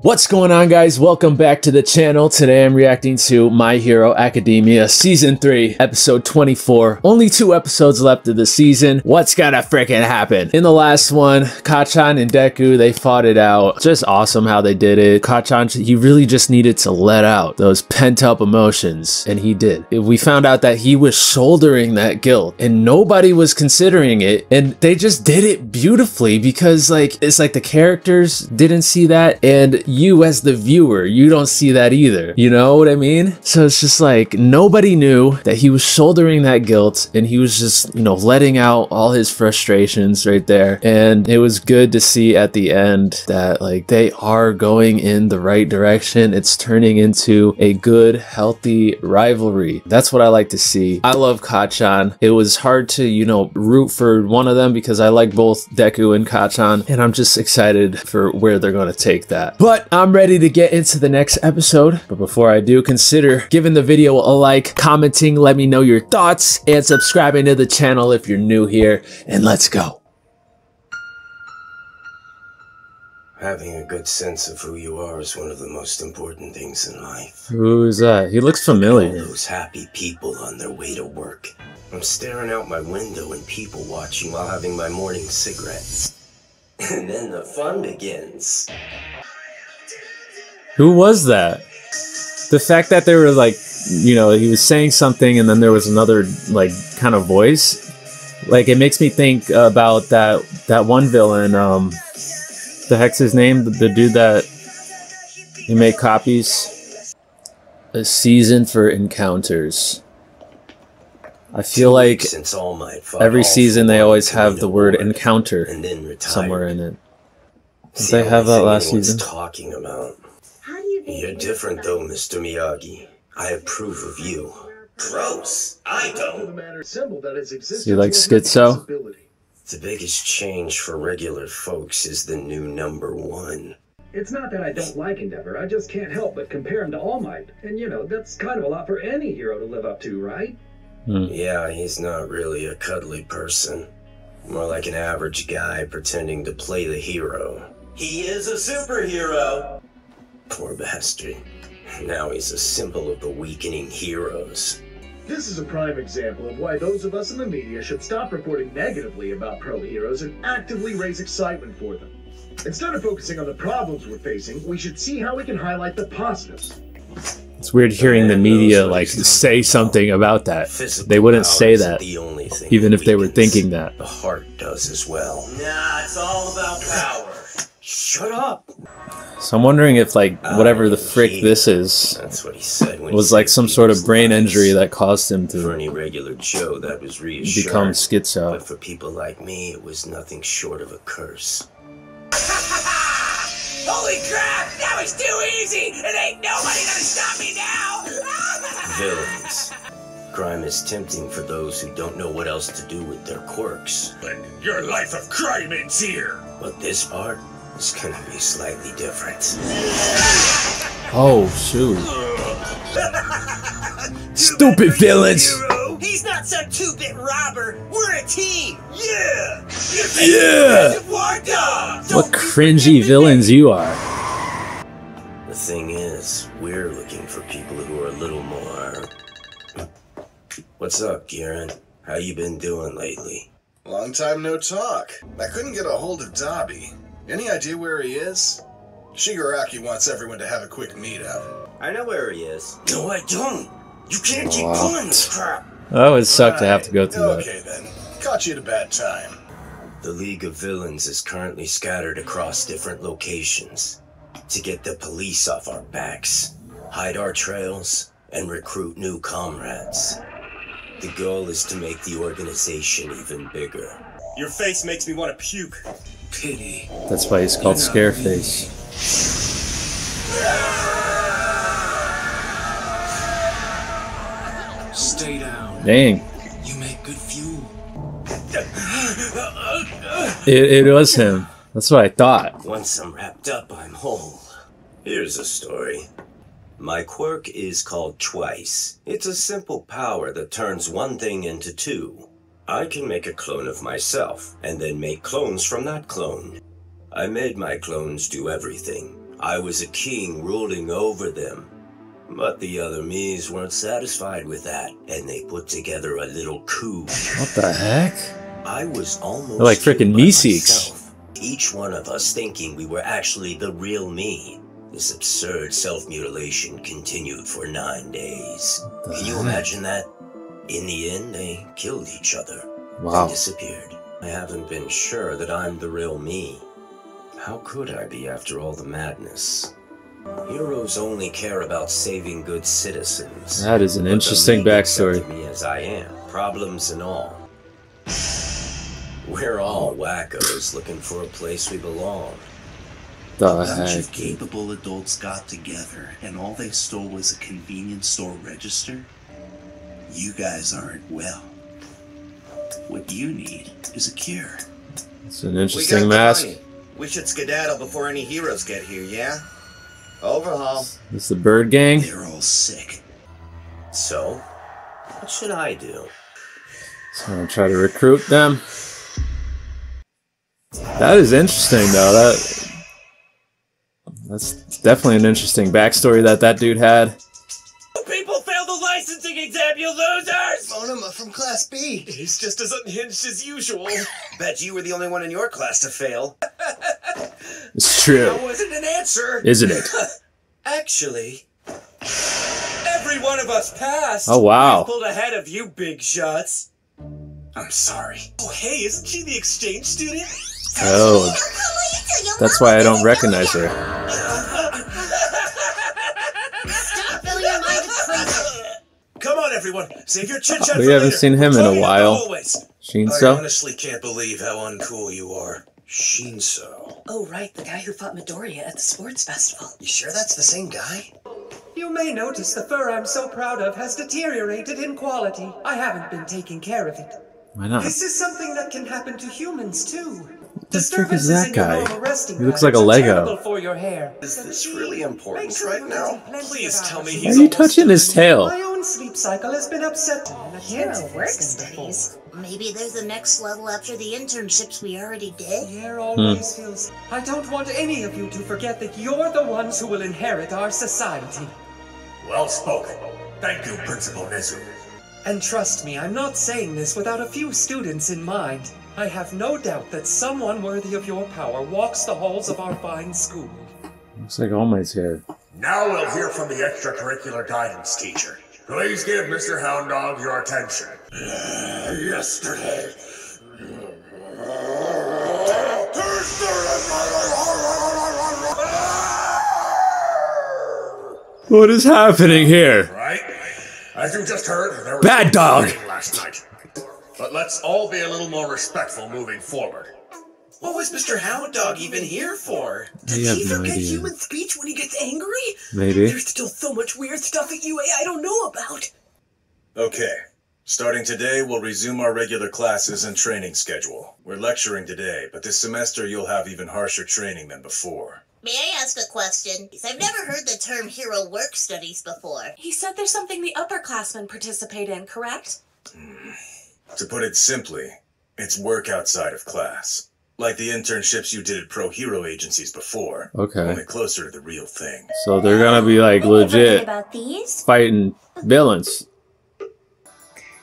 What's going on, guys? Welcome back to the channel. Today I'm reacting to My Hero Academia Season 3, Episode 24. Only 2 episodes left of the season. What's gonna freaking happen? In the last one, Kacchan and Deku, they fought it out. Just awesome how they did it. Kacchan, he really just needed to let out those pent-up emotions, and he did. We found out that he was shouldering that guilt, and nobody was considering it, and they just did it beautifully because, like, it's like the characters didn't see that, and you as the viewer, you don't see that either. You know what I mean? So it's just like nobody knew that he was shouldering that guilt, and he was just, you know, letting out all his frustrations right there. And it was good to see at the end that, like, they are going in the right direction. It's turning into a good, healthy rivalry. That's what I like to see. I love Kacchan. It was hard to, you know, root for one of them because I like both Deku and Kacchan, and I'm just excited for where they're going to take that. But I'm ready to get into the next episode. But before I do, consider giving the video a like, commenting, let me know your thoughts, and subscribing to the channel if you're new here. And let's go. Having a good sense of who you are is one of the most important things in life. Who is that? He looks familiar. All those happy people on their way to work. I'm staring out my window and people watching while having my morning cigarette. And then the fun begins. Who was that? The fact that there were, like, you know, he was saying something and then there was another, like, kind of voice. Like, it makes me think about that one villain, the heck's his name? The dude that he made copies. A season for encounters. I feel like every season they always have the word encounter somewhere in it. Did they have that last season? Talking about. You're different though, Mr. Miyagi. I approve of you. Gross. I don't. So you like schizo? The biggest change for regular folks is the new #1. It's not that I don't like Endeavor, I just can't help but compare him to All Might. And you know, that's kind of a lot for any hero to live up to, right? Yeah, he's not really a cuddly person. More like an average guy pretending to play the hero. He is a superhero! Poor bastard. Now he's a symbol of the weakening heroes. This is a prime example of why those of us in the media should stop reporting negatively about pro heroes and actively raise excitement for them. Instead of focusing on the problems we're facing, we should see how we can highlight the positives. It's weird hearing the media, like, say something about that. They wouldn't say that, even if they were thinking that. The heart does as well. Nah, it's all about power. Shut up! So I'm wondering if, like, whatever the frick this is, that's what he said when was like some sort of brain injury that caused him to for any regular Joe, that was reassuring. become schizo. But for people like me, it was nothing short of a curse. Holy crap! That was too easy! And ain't nobody gonna stop me now! Villains. Crime is tempting for those who don't know what else to do with their quirks. But your life of crime ends here! But this part is gonna be slightly different. Oh, shoot. Stupid villains! He's not some 2-bit robber! We're a team! Yeah! Yeah! What cringy villains you are. The thing is, we're looking for people who are a little more... What's up, Kieran? How you been doing lately? Long time no talk. I couldn't get a hold of Dobby. Any idea where he is? Shigaraki wants everyone to have a quick meetup. I know where he is. No, I don't. You can't keep pulling this crap. That would suck to have to go through that. Okay then. Caught you at a bad time. The League of Villains is currently scattered across different locations. To get the police off our backs, hide our trails, and recruit new comrades. The goal is to make the organization even bigger. Your face makes me want to puke. Pity. That's why he's called Scareface. Stay down. Dang. You make good fuel. It was him. That's what I thought. Once I'm wrapped up, I'm whole. Here's a story. My quirk is called Twice. It's a simple power that turns one thing into 2. I can make a clone of myself, and then make clones from that clone. I made my clones do everything. I was a king ruling over them. But the other me's weren't satisfied with that, and they put together a little coup. What the heck? I was almost They're like freaking killed by me-seeks. myself, each one of us thinking we were actually the real me. This absurd self-mutilation continued for 9 days. Can you imagine that? In the end, they killed each other. Wow. They disappeared. I haven't been sure that I'm the real me. How could I be after all the madness? Heroes only care about saving good citizens. That is an But interesting the League backstory. accepted me as I am, problems and all. We're all wackos looking for a place we belong. The A bunch heck? of capable adults got together, and all they stole was a convenience store register. You guys aren't well. What you need is a cure. It's an We got interesting the mask. money. We should skedaddle before any heroes get here, yeah? Overhaul. It's the bird gang. They're all sick. So, what should I do? So I'm gonna try to recruit them. That is interesting, though. That's definitely an interesting backstory that dude had. People failed the licensing exam, you losers! Phone him up from Class B. He's just as unhinged as usual. Bet you were the only one in your class to fail. It's true, That wasn't an answer. isn't it? Actually, every one of us passed. Oh, wow. We pulled ahead of you, big shots. I'm sorry. Oh, hey, isn't she the exchange student? Oh, that's why I don't recognize her. Stop filling your mind with crazy. Come on, everyone. Save your chit-chat We for haven't later. seen him in a Talking in the while. hallways. I Shinso? honestly can't believe how uncool you are. Shinso. Oh, right, the guy who fought Midoriya at the sports festival. You sure that's the same guy? You may notice the fur I'm so proud of has deteriorated in quality. I haven't been taking care of it. Why not? This is something that can happen to humans, too. the frick is that in your guy? normal resting He looks like a patterns are Lego. terrible for your hair. Is this really important Makes right now? Please tell me Why he's are you almost touching his tail? My own sleep cycle has been upset. Hero work studies. Maybe there's a next level after the internships we already did. Hair always feels. I don't want any of you to forget that you're the ones who will inherit our society. Well spoken. Thank you, Principal Nezu. And trust me, I'm not saying this without a few students in mind. I have no doubt that someone worthy of your power walks the halls of our fine school. Looks like All Might's here. Now we'll hear from the extracurricular guidance teacher. Please give Mr. Hound Dog your attention. Yesterday. What is happening here? Right? As you just heard, there was Bad dog. last night. But let's all be a little more respectful moving forward. What was Mr. Hound Dog even here for? I have no idea. Human speech when he gets angry? Maybe. There's still so much weird stuff at UA I don't know about. Okay. Starting today, we'll resume our regular classes and training schedule. We're lecturing today, but this semester you'll have even harsher training than before. May I ask a question? I've never heard the term hero work studies before. He said there's something the upperclassmen participate in, correct? To put it simply, it's work outside of class. Like the internships you did at pro hero agencies before. Okay. Only closer to the real thing. So they're gonna be like legit About these? fighting villains.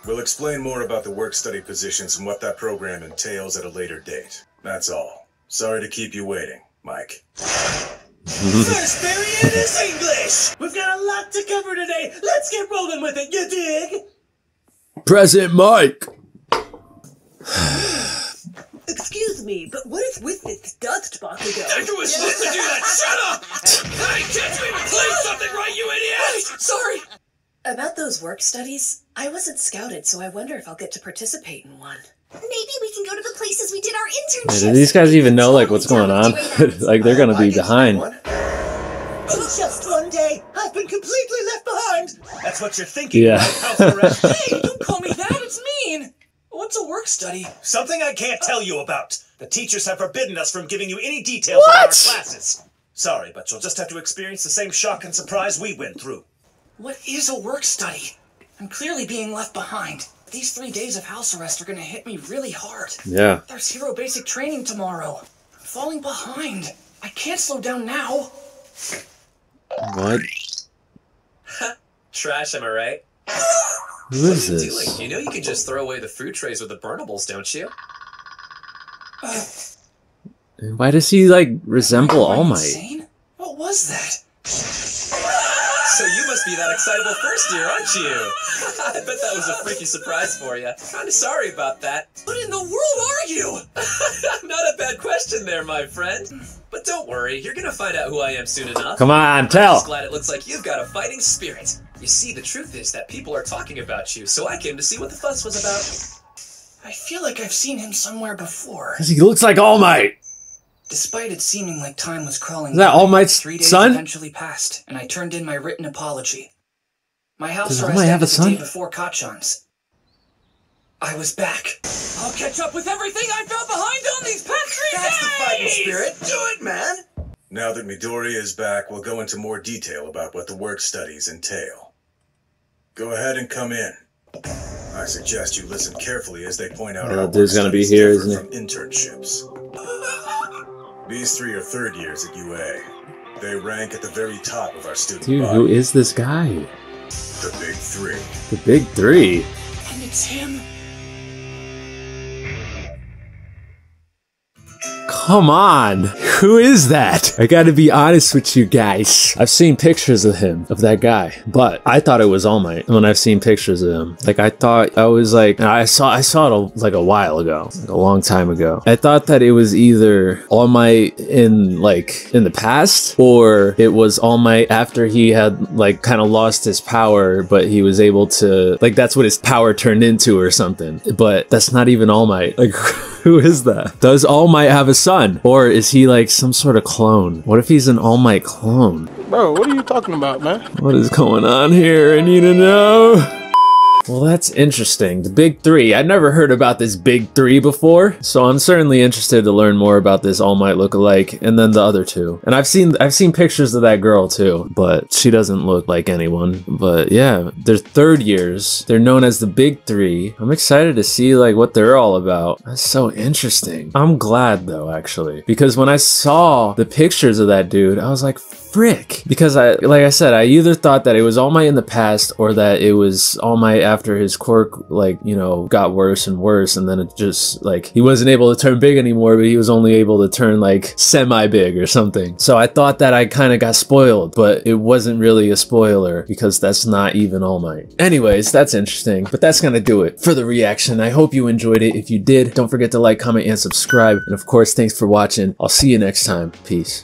We'll explain more about the work-study positions and what that program entails at a later date. That's all. Sorry to keep you waiting, Mike. First period is English! We've got a lot to cover today. Let's get rolling with it, you dig? President Mike! Excuse me, but what is with this dust, Bakugo? Deku was supposed to do that! Shut up! Hey, can't you even play something right, you idiot? Sorry! About those work studies, I wasn't scouted, so I wonder if I'll get to participate in one. Maybe we can go to the places we did our Yeah, internships. do these guys even know like what's going on? Like they're gonna be behind. It's just one day. I've been completely left behind. That's what you're thinking, Yeah. right, house arrest? Hey, don't call me that, it's mean! What's a work study? Something I can't tell you about. The teachers have forbidden us from giving you any details about our classes. Sorry, but you'll just have to experience the same shock and surprise we went through. What is a work study? I'm clearly being left behind. These 3 days of house arrest are gonna hit me really hard. Yeah. There's hero basic training tomorrow. I'm falling behind. I can't slow down now. What? Trash, am I right? Who is What are you this? doing? You know you can just throw away the fruit trays with the burnables, don't you? Why does he, like, resemble All Might? Insane? What was that? So you must be that excitable first year, aren't you? I bet that was a freaky surprise for you. Kinda sorry about that. What in the world are you? Not a bad question there, my friend. But don't worry, you're gonna find out who I am soon enough. Come on, I'm tell! just glad it looks like you've got a fighting spirit. You see, the truth is that people are talking about you, so I came to see what the fuss was about. I feel like I've seen him somewhere before. Because he looks like All Might! Despite it seeming like time was crawling Is that by, All Might's 3 days son? eventually passed, and I turned in my written apology. My house Does All arrest Might have a ended the son? day before Kacchan's. I was back. I'll catch up with everything I fell behind on these past 3 days! That's the fighting spirit. Do it, man. Now that Midoriya is back, we'll go into more detail about what the work studies entail. Go ahead and come in. I suggest you listen carefully as they point out how dude's gonna be here, isn't he? from internships. These 3 are third years at UA. They rank at the very top of our student Dude, body. who is this guy? The Big Three. The Big Three? And it's him. Come on! Who is that? I gotta be honest with you guys. I've seen pictures of him, of that guy, but I thought it was All Might when I've seen pictures of him. Like, I thought, I was like, I saw it like a while ago, like a long time ago. I thought that it was either All Might in the past, or it was All Might after he had like kind of lost his power, but he was able to, like, that's what his power turned into or something. But that's not even All Might. Like, who is that? Does All Might have a son? Or is he like some sort of clone? What if he's an All Might clone? Bro, what are you talking about, man? What is going on here? I need to know. Well, that's interesting. The Big Three. I'd never heard about this Big Three before, so I'm certainly interested to learn more about this All Might lookalike, and then the other two. And I've seen pictures of that girl too, but she doesn't look like anyone. But yeah, they're third years. They're known as the Big Three. I'm excited to see like what they're all about. That's so interesting. I'm glad though, actually, because when I saw the pictures of that dude, I was like, frick. Because like I said, I either thought that it was All Might in the past or that it was All Might after his quirk, like, you know, got worse and worse, and then it just, like, he wasn't able to turn big anymore, but he was only able to turn, like, semi-big or something. So I thought that I kind of got spoiled, but it wasn't really a spoiler because that's not even All Might. Anyways, that's interesting, but that's gonna do it for the reaction. I hope you enjoyed it. If you did, don't forget to like, comment, and subscribe. And of course, thanks for watching. I'll see you next time. Peace.